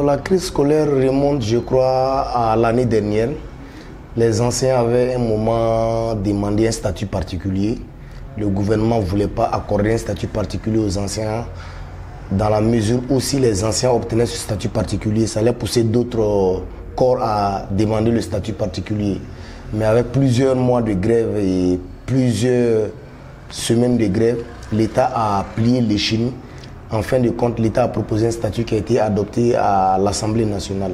La crise scolaire remonte, je crois, à l'année dernière. Les enseignants avaient un moment demandé un statut particulier. Le gouvernement ne voulait pas accorder un statut particulier aux enseignants, dans la mesure où si les enseignants obtenaient ce statut particulier, ça allait pousser d'autres corps à demander le statut particulier. Mais avec plusieurs mois de grève et plusieurs semaines de grève, l'État a plié l'échine. En fin de compte, l'État a proposé un statut qui a été adopté à l'Assemblée nationale.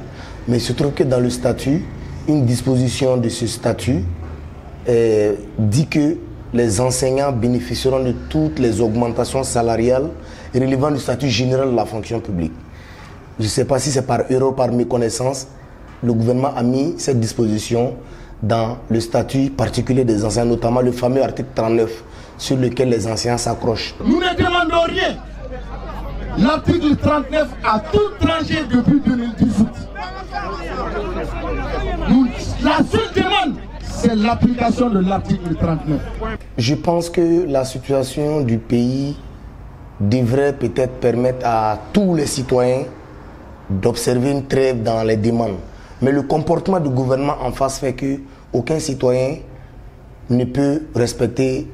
Mais il se trouve que dans le statut, une disposition de ce statut dit que les enseignants bénéficieront de toutes les augmentations salariales relevant du statut général de la fonction publique. Je ne sais pas si c'est par erreur, par méconnaissance, le gouvernement a mis cette disposition dans le statut particulier des enseignants, notamment le fameux article 39 sur lequel les enseignants s'accrochent. Nous ne demandons rien. L'article 39 a tout tranché depuis 2018. La seule demande, c'est l'application de l'article 39. Je pense que la situation du pays devrait peut-être permettre à tous les citoyens d'observer une trêve dans les demandes. Mais le comportement du gouvernement en face fait qu'aucun citoyen ne peut respecter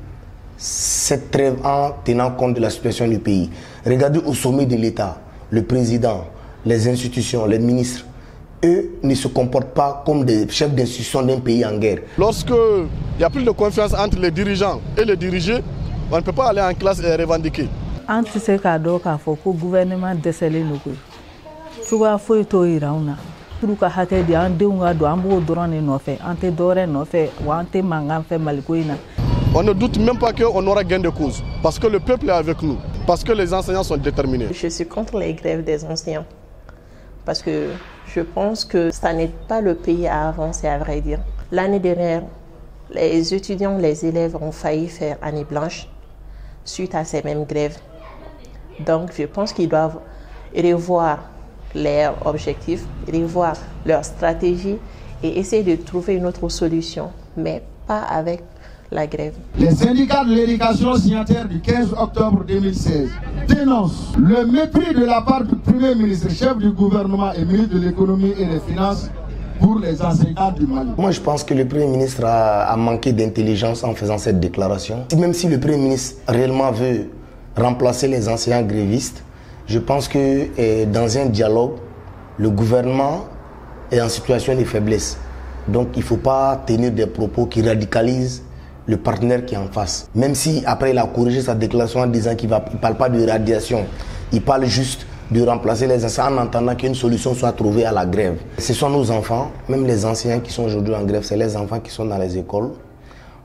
cette trêve en tenant compte de la situation du pays. Regardez au sommet de l'État, le président, les institutions, les ministres, eux ne se comportent pas comme des chefs d'institution d'un pays en guerre. Lorsqu'il n'y a plus de confiance entre les dirigeants et les dirigés, on ne peut pas aller en classe et revendiquer. Anti se ka do ka fo ko gouvernement décelé no ko. Tuga foi to irauna. Pour ka hate di an denw ka do an bo drone no fait, ante dore no fait, wa ante mangan fait malikoina. On ne doute même pas qu'on aura gain de cause, parce que le peuple est avec nous, parce que les enseignants sont déterminés. Je suis contre les grèves des enseignants, parce que je pense que ça n'aide pas le pays à avancer, à vrai dire. L'année dernière, les étudiants, les élèves ont failli faire année blanche suite à ces mêmes grèves. Donc je pense qu'ils doivent revoir leurs objectifs, revoir leur stratégie et essayer de trouver une autre solution, mais pas avec la grève. Les syndicats de l'éducation signataires du 15 octobre 2016 dénoncent le mépris de la part du Premier ministre, chef du gouvernement et ministre de l'économie et des finances pour les enseignants du Mali. Moi, je pense que le Premier ministre a manqué d'intelligence en faisant cette déclaration. Même si le Premier ministre réellement veut remplacer les enseignants grévistes, je pense que dans un dialogue, le gouvernement est en situation de faiblesse. Donc, il ne faut pas tenir des propos qui radicalisent le partenaire qui est en face. Même si après il a corrigé sa déclaration en disant qu'il ne parle pas de radiation, il parle juste de remplacer les enseignants en attendant qu'une solution soit trouvée à la grève. Ce sont nos enfants, même les enseignants qui sont aujourd'hui en grève, c'est les enfants qui sont dans les écoles.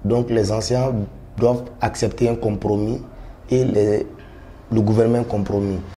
Donc les enseignants doivent accepter un compromis et le gouvernement un compromis.